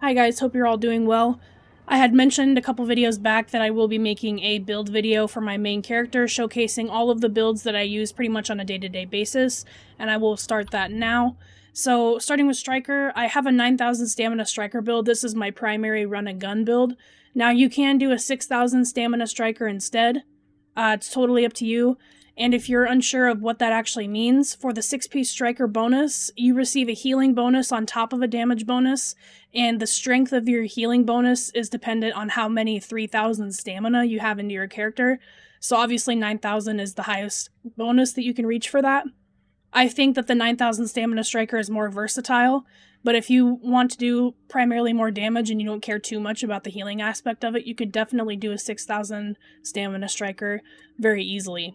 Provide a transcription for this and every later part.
Hi guys, hope you're all doing well. I had mentioned a couple videos back that I will be making a build video for my main character, showcasing all of the builds that I use pretty much on a day-to-day basis, and I will start that now. So, starting with Striker, I have a 9,000 stamina Striker build. This is my primary run-and-gun build. Now, you can do a 6,000 stamina Striker instead. It's totally up to you. And if you're unsure of what that actually means, for the 6-piece Striker bonus, you receive a healing bonus on top of a damage bonus, and the strength of your healing bonus is dependent on how many 3,000 stamina you have into your character. So obviously 9,000 is the highest bonus that you can reach for that. I think that the 9,000 stamina Striker is more versatile, but if you want to do primarily more damage and you don't care too much about the healing aspect of it, you could definitely do a 6,000 stamina Striker very easily.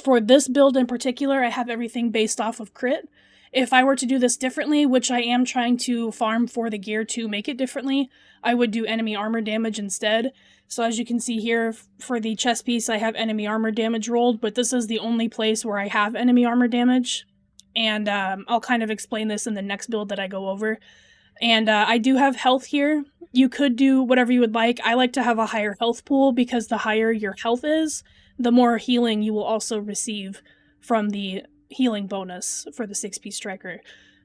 For this build in particular, I have everything based off of crit. If I were to do this differently, which I am trying to farm for the gear to make it differently, I would do enemy armor damage instead. So as you can see here, for the chest piece, I have enemy armor damage rolled, but this is the only place where I have enemy armor damage. And I'll kind of explain this in the next build that I go over. And I do have health here. You could do whatever you would like. I like to have a higher health pool because the higher your health is, the more healing you will also receive from the healing bonus for the 6-piece Striker.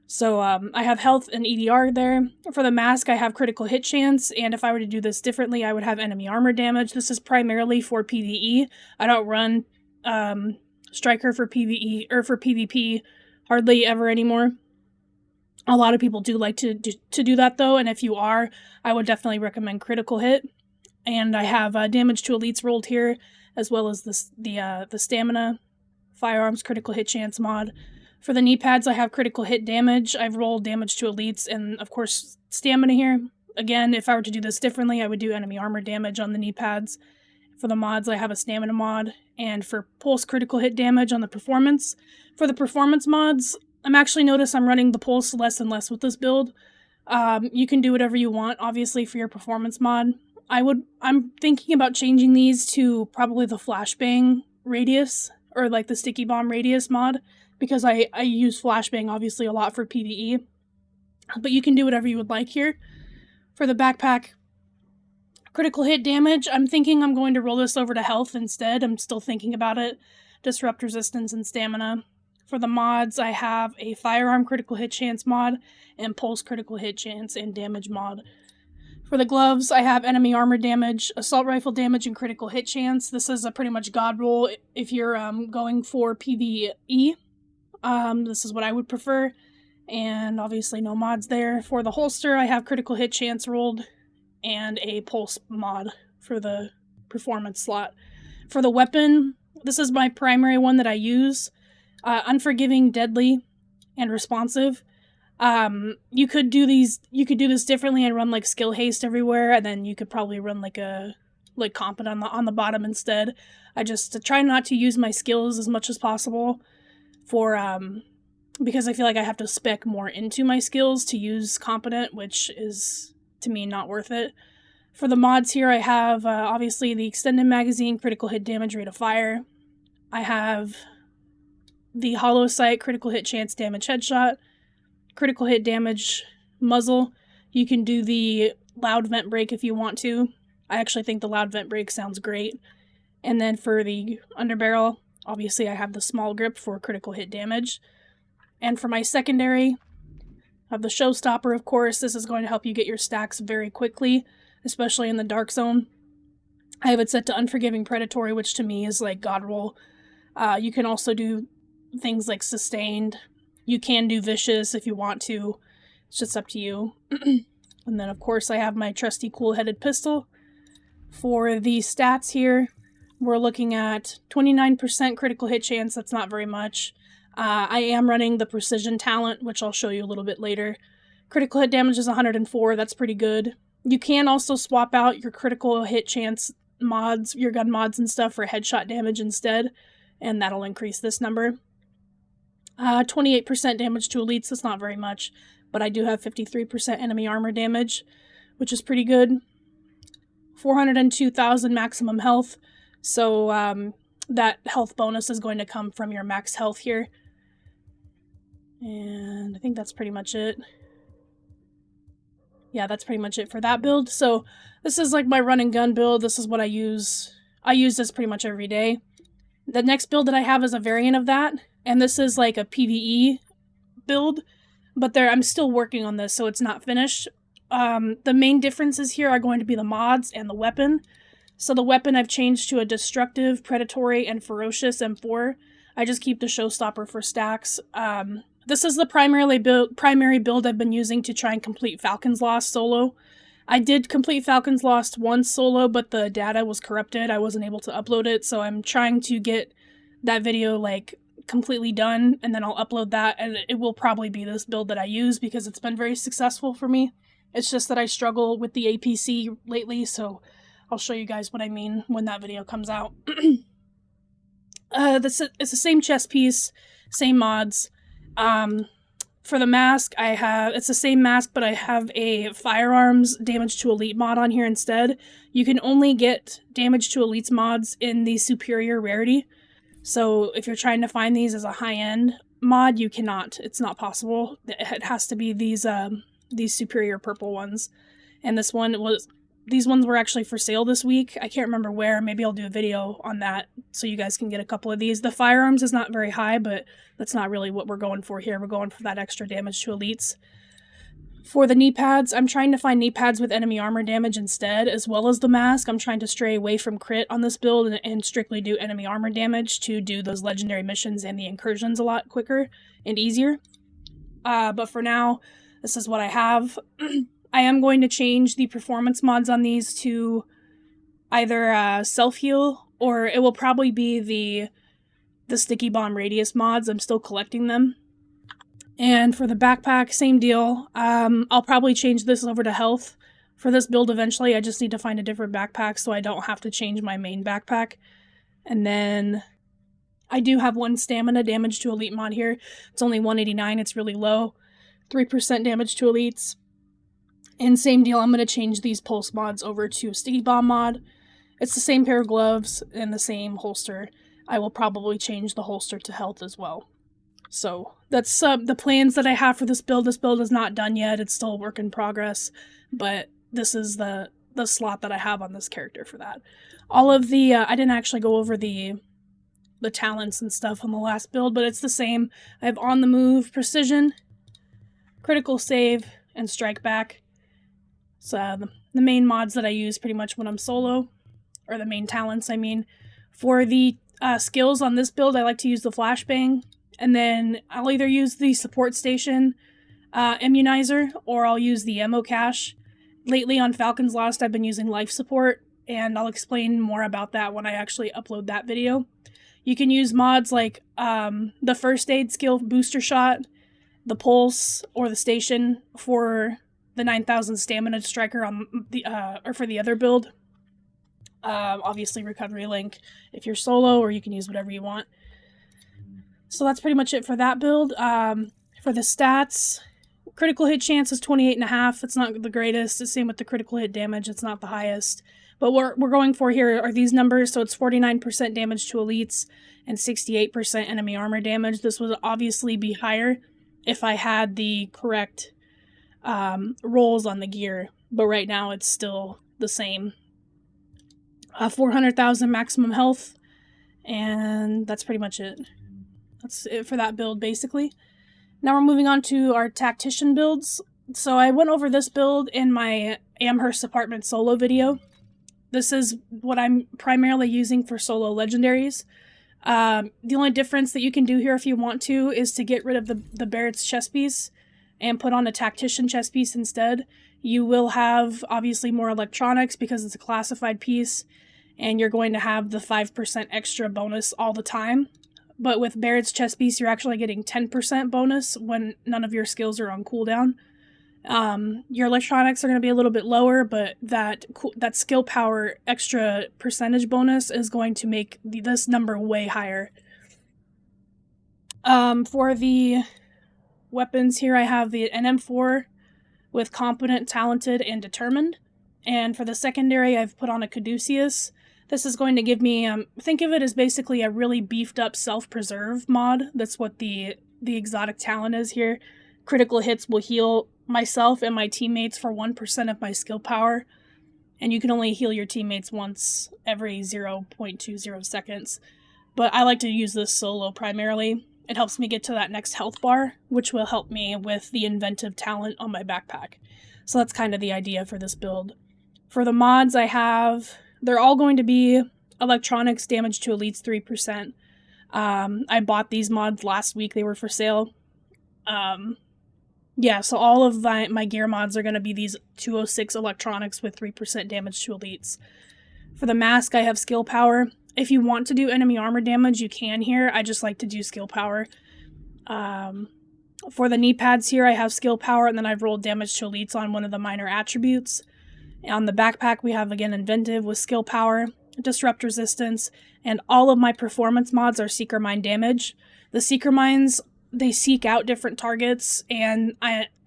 So I have health and EDR there. For the mask, I have critical hit chance, and if I were to do this differently, I would have enemy armor damage. This is primarily for PvE. I don't run Striker for PvE or for PvP hardly ever anymore. A lot of people do like to do that though, and if you are, I would definitely recommend critical hit. And I have damage to elites rolled here, as well as the stamina, firearms, critical hit chance mod. For the knee pads, I have critical hit damage. I've rolled damage to elites, and of course, stamina here. Again, if I were to do this differently, I would do enemy armor damage on the knee pads. For the mods, I have a stamina mod, and for pulse critical hit damage on the performance. For the performance mods, I'm actually notice I'm running the pulse less and less with this build. You can do whatever you want, obviously, for your performance mod. I'm thinking about changing these to probably the flashbang radius, or like the sticky bomb radius mod, because I use flashbang obviously a lot for PvE. But you can do whatever you would like here. For the backpack, critical hit damage, I'm thinking I'm going to roll this over to health instead. I'm still thinking about it. Disrupt resistance and stamina. For the mods, I have a firearm critical hit chance mod, and pulse critical hit chance and damage mod. For the gloves, I have enemy armor damage, assault rifle damage, and critical hit chance. This is a pretty much god roll if you're going for PvE. This is what I would prefer, and obviously no mods there. For the holster, I have critical hit chance rolled, and a pulse mod for the performance slot. For the weapon, this is my primary one that I use. Unforgiving, deadly, and responsive. You could do this differently and run like skill haste everywhere, and then you could probably run like competent on the bottom instead. I just try not to use my skills as much as possible for because I feel like I have to spec more into my skills to use competent, which is to me not worth it. For the mods here, I have obviously the extended magazine, critical hit damage, rate of fire. I have the hollow sight, critical hit chance, damage headshot, critical hit damage, muzzle. You can do the loud vent break if you want to. I actually think the loud vent break sounds great. And then for the underbarrel, obviously I have the small grip for critical hit damage. And for my secondary, I have the showstopper, of course. This is going to help you get your stacks very quickly, especially in the dark zone. I have it set to unforgiving predatory, which to me is like god roll. You can also do things like sustained. You can do vicious if you want to. It's just up to you. And then, of course, I have my trusty cool-headed pistol. For the stats here, we're looking at 29% critical hit chance. That's not very much. I am running the precision talent, which I'll show you a little bit later. Critical hit damage is 104. That's pretty good. You can also swap out your critical hit chance mods, your gun mods and stuff, for headshot damage instead, and that'll increase this number. 28% damage to elites, that's not very much, but I do have 53% enemy armor damage, which is pretty good. 402,000 maximum health, so that health bonus is going to come from your max health here. And I think that's pretty much it. yeah, that's pretty much it for that build. So this is like my run and gun build. This is what I use. I use this pretty much every day. The next build that I have is a variant of that, and this is like a PvE build, but I'm still working on this, so it's not finished. The main differences here are going to be the mods and the weapon. So the weapon I've changed to a destructive, predatory, and ferocious M4. I just keep the showstopper for stacks. This is the primary build I've been using to try and complete Falcon's Lost solo. I did complete Falcon's Lost once solo, but the data was corrupted. I wasn't able to upload it, so I'm trying to get that video like completely done, and then I'll upload that, and it will probably be this build that I use because it's been very successful for me. It's just that I struggle with the APC lately, so I'll show you guys what I mean when that video comes out. It's the same chest piece, same mods. For the mask, it's the same mask, but I have a firearms damage to elite mod on here instead. You can only get damage to elites mods in the superior rarity. So if you're trying to find these as a high-end mod, you cannot. It's not possible. It has to be these superior purple ones. And these ones were actually for sale this week. I can't remember where. Maybe I'll do a video on that so you guys can get a couple of these. The firearms is not very high, but that's not really what we're going for here. We're going for that extra damage to elites. For the knee pads, I'm trying to find knee pads with enemy armor damage instead, as well as the mask. I'm trying to stray away from crit on this build and strictly do enemy armor damage to do those legendary missions and the incursions a lot quicker and easier. But for now, this is what I have. I am going to change the performance mods on these to either self-heal, or it will probably be the sticky bomb radius mods. I'm still collecting them. And for the backpack, same deal. I'll probably change this over to health for this build eventually. I just need to find a different backpack so I don't have to change my main backpack. And then I do have one stamina damage to elite mod here. It's only 189, it's really low. 3% damage to elites. And same deal, I'm going to change these pulse mods over to sticky bomb mod. It's the same pair of gloves and the same holster. I will probably change the holster to health as well. So that's the plans that I have for this build. This build is not done yet. It's still a work in progress, but this is the slot that I have on this character for that. All of the, I didn't actually go over the talents and stuff on the last build, but it's the same. I have on the move, precision, critical save, and strike back. So the main mods that I use pretty much when I'm solo, or the main talents, I mean. For the skills on this build, I like to use the flashbang, and then I'll either use the support station immunizer, or I'll use the ammo cache. Lately on Falcon's Lost, I've been using life support, and I'll explain more about that when I actually upload that video. You can use mods like the first aid skill booster shot, the pulse, or the station for the 9,000 stamina striker on the or for the other build. Obviously recovery link if you're solo, or you can use whatever you want. So that's pretty much it for that build. For the stats, critical hit chance is 28.5. It's not the greatest. It's the same with the critical hit damage. It's not the highest. But what we're going for here are these numbers. So it's 49% damage to elites and 68% enemy armor damage. This would obviously be higher if I had the correct rolls on the gear. But right now it's still the same. 400,000 maximum health. And that's pretty much it. That's it for that build, basically. Now we're moving on to our Tactician builds. So I went over this build in my Amherst apartment solo video. This is what I'm primarily using for solo legendaries. The only difference that you can do here if you want to is to get rid of the Barrett's chest piece and put on a Tactician chest piece instead. You will have, obviously, more electronics because it's a classified piece, and you're going to have the 5% extra bonus all the time. But with Barrett's chest piece, you're actually getting 10% bonus when none of your skills are on cooldown. Your electronics are going to be a little bit lower, but that skill power extra percentage bonus is going to make this number way higher. For the weapons here, I have an M4 with competent, talented, and determined. And for the secondary, I've put on a Caduceus. This is going to give me, think of it as basically a really beefed up self-preserve mod. That's what the exotic talent is here. critical hits will heal myself and my teammates for 1% of my skill power, and you can only heal your teammates once every 0.20 seconds. But I like to use this solo primarily. It helps me get to that next health bar, which will help me with the inventive talent on my backpack. So that's kind of the idea for this build. For the mods they're all going to be electronics, damage to elites 3%. I bought these mods last week, they were for sale. Yeah, so all of my gear mods are going to be these 206 electronics with 3% damage to elites. For the mask, I have skill power. If you want to do enemy armor damage, you can here. I just like to do skill power. For the knee pads here, I have skill power, and then I've rolled damage to elites on one of the minor attributes. On the backpack, we have, again, inventive with skill power, disrupt resistance, and all of my performance mods are seeker mine damage. The seeker mines, they seek out different targets, and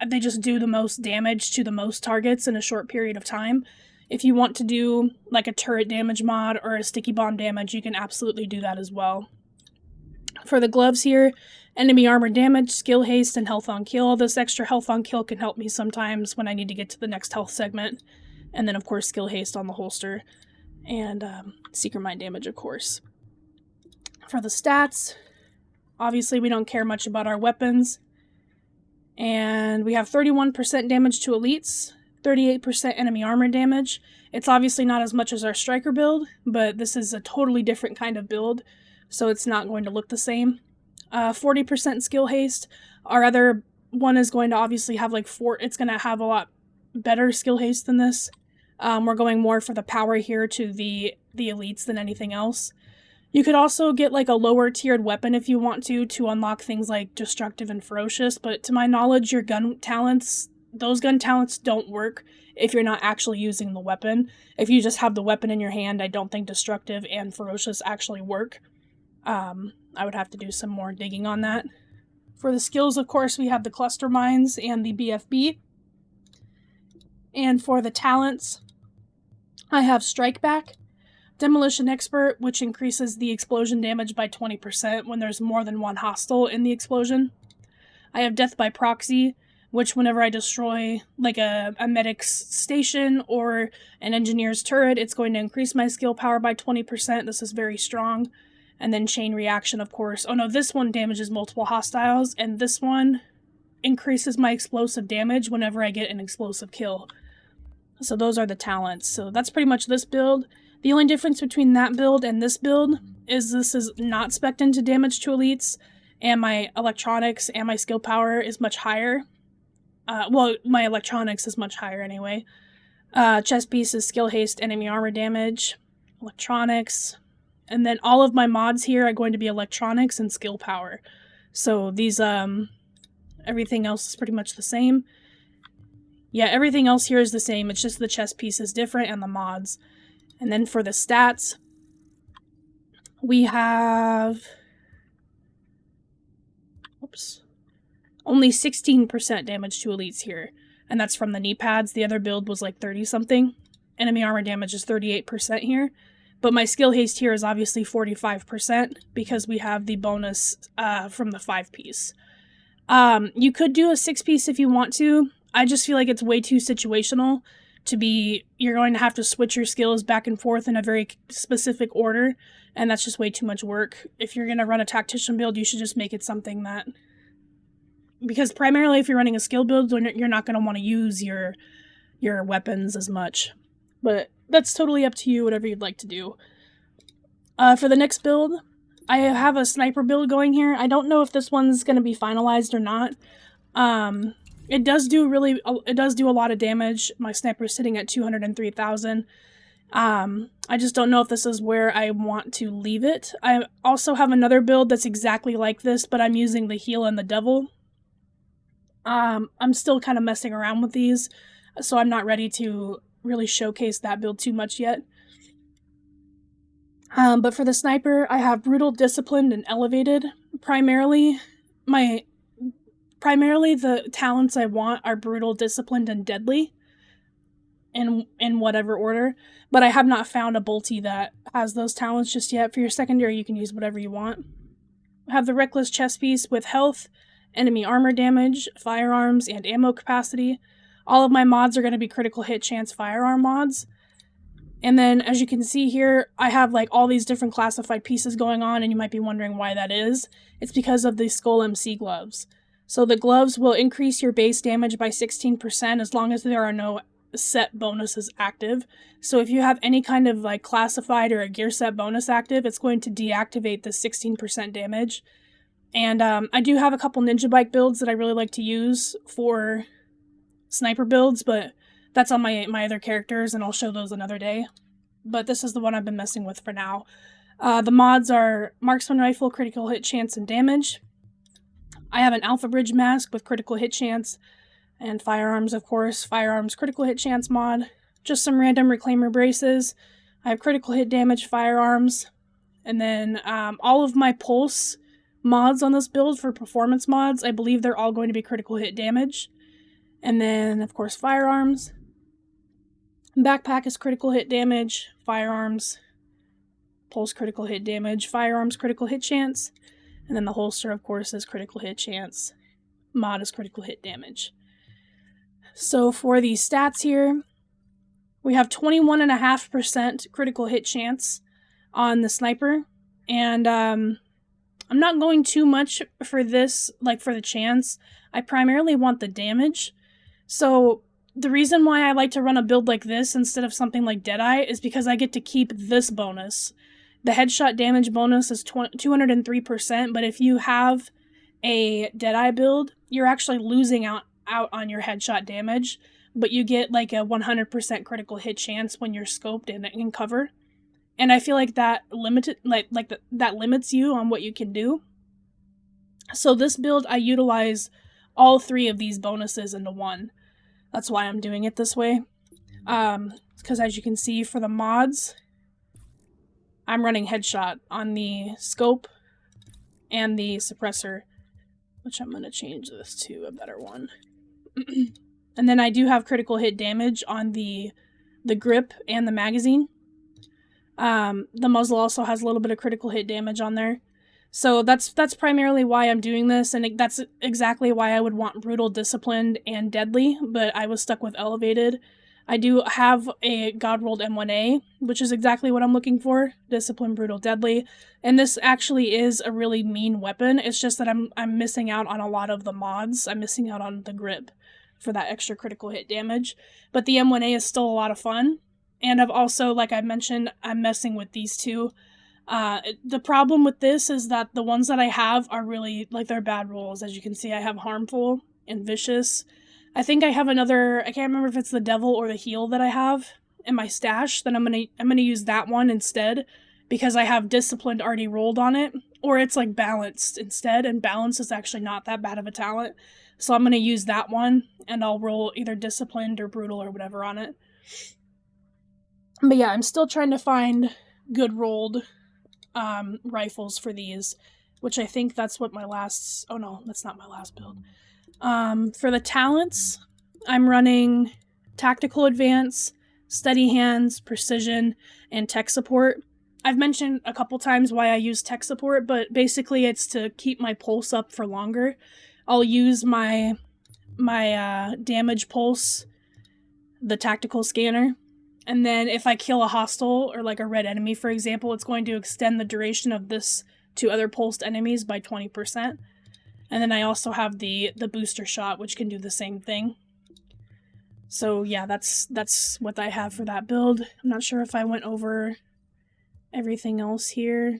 they just do the most damage to the most targets in a short period of time. If you want to do like a turret damage mod or a sticky bomb damage, you can absolutely do that as well. For the gloves here, enemy armor damage, skill haste, and health on kill. This extra health on kill can help me sometimes when I need to get to the next health segment. And then, of course, skill haste on the holster. And seeker mine damage, of course. For the stats, obviously we don't care much about our weapons. And we have 31% damage to elites, 38% enemy armor damage. It's obviously not as much as our striker build, but this is a totally different kind of build, so it's not going to look the same. 40% skill haste. Our other one is going to obviously have it's going to have a lot better skill haste than this. We're going more for the power here to the elites than anything else. You could also get like a lower tiered weapon if you want to unlock things like destructive and ferocious, but to my knowledge, those gun talents don't work if you're not actually using the weapon. If you just have the weapon in your hand, I don't think destructive and ferocious actually work. I would have to do some more digging on that. For the skills, of course, we have the cluster mines and the BFB. And for the talents, I have Strike Back, Demolition Expert, which increases the explosion damage by 20% when there's more than one hostile in the explosion. I have Death by Proxy, which whenever I destroy like a medic's station or an engineer's turret, it's going to increase my skill power by 20%. This is very strong. And then Chain Reaction, of course. Oh no, this one damages multiple hostiles, and this one increases my explosive damage whenever I get an explosive kill. So those are the talents. So that's pretty much this build. The only difference between that build and this build is this is not spec'd into damage to elites, and my electronics and my skill power is much higher. Well, my electronics is much higher anyway. Chest piece is skill haste, enemy armor damage, electronics, and then all of my mods here are going to be electronics and skill power. So these, everything else is pretty much the same. Yeah, everything else here is the same, it's just the chest piece is different and the mods. And then for the stats, we have... Oops. Only 16% damage to elites here, and that's from the knee pads. The other build was like 30-something. Enemy armor damage is 38% here, but my skill haste here is obviously 45% because we have the bonus from the 5-piece. You could do a 6-piece if you want to. I just feel like it's way too situational to be... You're going to have to switch your skills back and forth in a very specific order, and that's just way too much work. If you're going to run a tactician build, you should just make it something that... Because primarily if you're running a skill build, you're not going to want to use your weapons as much. But that's totally up to you, whatever you'd like to do. For the next build, I have a sniper build going here. I don't know if this one's going to be finalized or not. It does do a lot of damage. My sniper's sitting at 203,000. I just don't know if this is where I want to leave it. I also have another build that's exactly like this, but I'm using the heal and the devil. I'm still kind of messing around with these, so I'm not ready to really showcase that build too much yet. But for the sniper, I have brutal, disciplined, and elevated. Primarily the talents I want are brutal, disciplined, and deadly, in whatever order. But I have not found a bolty that has those talents just yet. For your secondary, you can use whatever you want. I have the reckless chest piece with health, enemy armor damage, firearms, and ammo capacity. All of my mods are going to be critical hit chance firearm mods. And then, as you can see here, I have like all these different classified pieces going on, and you might be wondering why that is. It's because of the Skull MC gloves. So the gloves will increase your base damage by 16% as long as there are no set bonuses active. So if you have any kind of like classified or a gear set bonus active, it's going to deactivate the 16% damage. And I do have a couple ninja bike builds that I really like to use for sniper builds, but that's on my other characters, and I'll show those another day. But this is the one I've been messing with for now. The mods are marksman rifle, critical hit chance, and damage. I have an alpha bridge mask with critical hit chance, and firearms, of course. Firearms critical hit chance mod. Just some random reclaimer braces. I have critical hit damage firearms. And then all of my pulse mods on this build for performance mods, I believe they're all going to be critical hit damage. And then, of course, firearms. Backpack is critical hit damage, firearms, pulse critical hit damage, firearms critical hit chance, and then the holster, of course, is critical hit chance. Mod is critical hit damage. So for the stats here, we have 21.5% critical hit chance on the sniper, and I'm not going too much for this, like for the chance. I primarily want the damage. So the reason why I like to run a build like this instead of something like Deadeye is because I get to keep this bonus. The headshot damage bonus is 203%, but if you have a Deadeye build, you're actually losing out on your headshot damage, but you get like a 100% critical hit chance when you're scoped and in cover. And I feel like that that limits you on what you can do. So this build, I utilize all three of these bonuses into one. That's why I'm doing it this way. Because as you can see for the mods, I'm running headshot on the scope and the suppressor, which I'm going to change this to a better one. And then I do have critical hit damage on the grip and the magazine. The muzzle also has a little bit of critical hit damage on there. So that's primarily why I'm doing this, and that's exactly why I would want Brutal, Disciplined, and Deadly, but I was stuck with Elevated. I do have a God Rolled M1A, which is exactly what I'm looking for. Disciplined, Brutal, Deadly. And this actually is a really mean weapon. It's just that I'm missing out on a lot of the mods. I'm missing out on the grip for that extra critical hit damage. But the M1A is still a lot of fun. And I've also, like I mentioned, I'm messing with these two. The problem with this is that the ones that I have are really, like, they're bad rolls. As you can see, I have Harmful and Vicious. I think I have another, I can't remember if it's the Devil or the Heal that I have in my stash. Then I'm gonna use that one instead, because I have Disciplined already rolled on it, or it's like Balanced instead, and Balance is actually not that bad of a talent. So I'm gonna use that one, and I'll roll either Disciplined or Brutal or whatever on it. But yeah, I'm still trying to find good rolled rifles for these, which I think that's what my last, oh no, that's not my last build. For the talents, I'm running Tactical Advance, Steady Hands, Precision, and Tech Support. I've mentioned a couple times why I use Tech Support, but basically it's to keep my pulse up for longer. I'll use my damage pulse, the tactical scanner, and then if I kill a hostile or like a red enemy, for example, it's going to extend the duration of this to other pulsed enemies by 20%. And then I also have the booster shot, which can do the same thing. So yeah, that's what I have for that build. I'm not sure if I went over everything else here.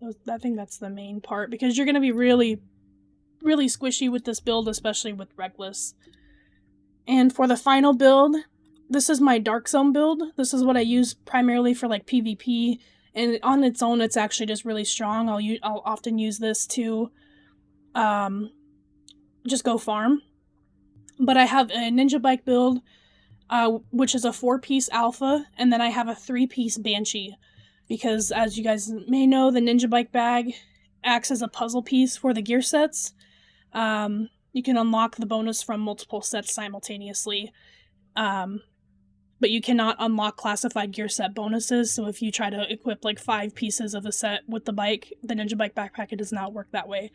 I think that's the main part, because you're going to be really, really squishy with this build, especially with Reckless. And for the final build, this is my Dark Zone build. This is what I use primarily for like PvP, and on its own it's actually just really strong. I'll often use this to just go farm. But I have a Ninja Bike build, which is a 4-piece alpha, and then I have a 3-piece Banshee, because as you guys may know, the Ninja Bike bag acts as a puzzle piece for the gear sets. You can unlock the bonus from multiple sets simultaneously. But you cannot unlock classified gear set bonuses, so if you try to equip like 5 pieces of a set with the bike, the Ninja Bike backpack, it does not work that way.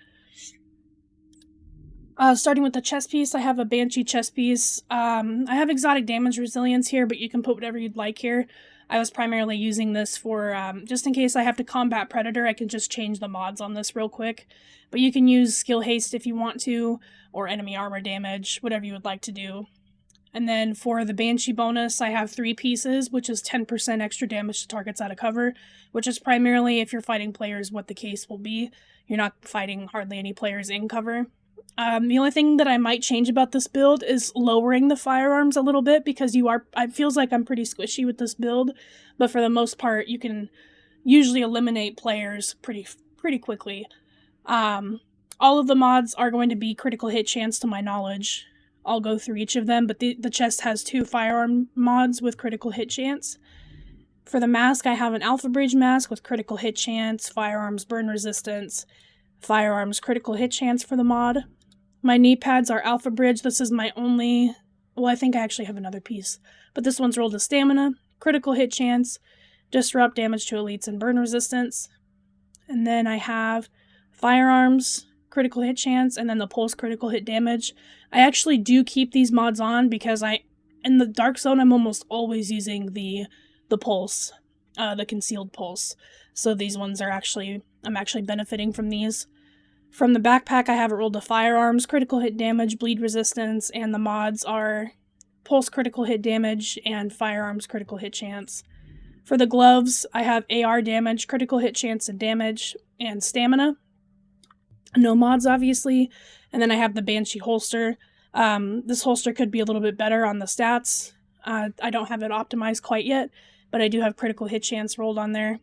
Starting with the chest piece, I have a Banshee chest piece. I have exotic damage resilience here, but you can put whatever you'd like here. I was primarily using this for, just in case I have to combat Predator, I can just change the mods on this real quick. But you can use skill haste if you want to, or enemy armor damage, whatever you would like to do. And then for the Banshee bonus, I have 3 pieces, which is 10% extra damage to targets out of cover, which is primarily, if you're fighting players, what the case will be. You're not fighting hardly any players in cover. The only thing that I might change about this build is lowering the firearms a little bit, because it feels like I'm pretty squishy with this build, but for the most part, you can usually eliminate players pretty quickly. All of the mods are going to be critical hit chance to my knowledge. I'll go through each of them, but the chest has 2 firearm mods with critical hit chance. For the mask, I have an Alpha Bridge mask with critical hit chance, firearms burn resistance, firearms critical hit chance for the mod. My knee pads are Alpha Bridge. This is my only... Well, I think I actually have another piece. But this one's rolled to stamina, critical hit chance, disrupt, damage to elites, and burn resistance. And then I have firearms, critical hit chance, and then the pulse critical hit damage. I actually do keep these mods on because in the Dark Zone, I'm almost always using the pulse, the concealed pulse. So these ones are I'm actually benefiting from these. From the backpack, I have it rolled to firearms, critical hit damage, bleed resistance, and the mods are pulse critical hit damage and firearms critical hit chance. For the gloves, I have AR damage, critical hit chance and damage, and stamina. No mods, obviously. And then I have the Banshee holster. This holster could be a little bit better on the stats. I don't have it optimized quite yet, but I do have critical hit chance rolled on there,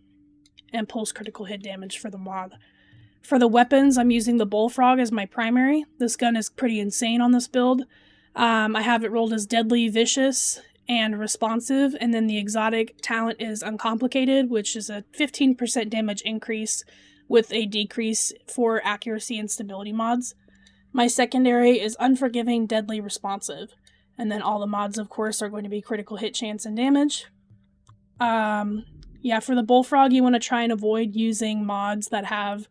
and pulse critical hit damage for the mod. For the weapons, I'm using the Bullfrog as my primary. This gun is pretty insane on this build. I have it rolled as Deadly, Vicious, and Responsive, and then the exotic talent is Uncomplicated, which is a 15% damage increase with a decrease for accuracy and stability mods. My secondary is Unforgiving, Deadly, Responsive, and then all the mods, of course, are going to be critical hit chance and damage. Yeah, for the Bullfrog, you want to try and avoid using mods that have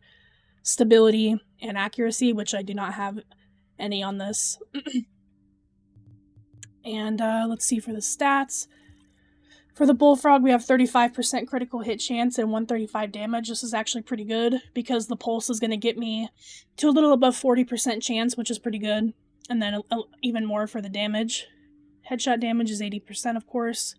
stability and accuracy, which I do not have any on this. And let's see for the stats. For the Bullfrog, we have 35% critical hit chance and 135 damage. This is actually pretty good because the pulse is going to get me to a little above 40% chance, which is pretty good. And then even more for the damage. Headshot damage is 80%, of course.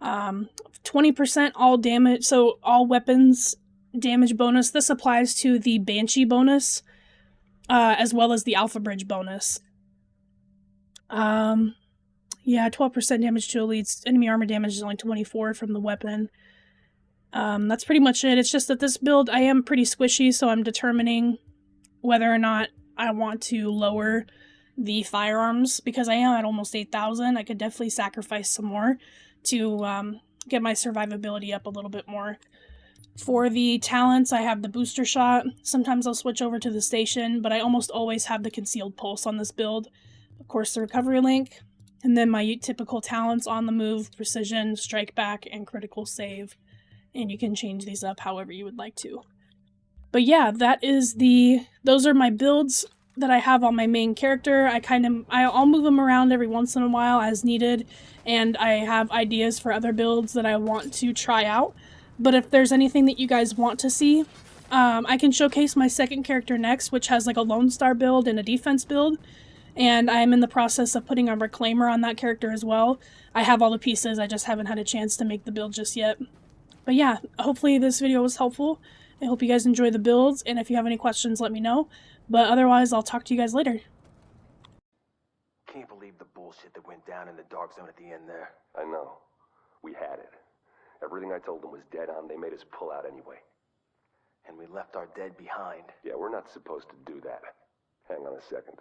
20% all damage, so all weapons damage bonus. This applies to the Banshee bonus, as well as the Alpha Bridge bonus. Yeah, 12% damage to elites. Enemy armor damage is only 24 from the weapon. That's pretty much it. It's just that this build, I am pretty squishy, so I'm determining whether or not I want to lower the firearms, because I am at almost 8,000. I could definitely sacrifice some more to get my survivability up a little bit more. For the talents, I have the booster shot. Sometimes I'll switch over to the station, but I almost always have the concealed pulse on this build. Of course, the recovery link, and then my typical talents: on the move, precision, strike back, and critical save. And you can change these up however you would like to. But yeah, those are my builds that I have on my main character. I'll move them around every once in a while as needed, and I have ideas for other builds that I want to try out. But if there's anything that you guys want to see, I can showcase my second character next, which has like a Lone Star build and a defense build. And I'm in the process of putting a Reclaimer on that character as well. I have all the pieces, I just haven't had a chance to make the build just yet. But yeah, hopefully this video was helpful. I hope you guys enjoy the builds, and if you have any questions, let me know. But otherwise, I'll talk to you guys later. Can't believe the bullshit that went down in the Dark Zone at the end there. I know. We had it. Everything I told them was dead on. They made us pull out anyway. And we left our dead behind. Yeah, we're not supposed to do that. Hang on a second.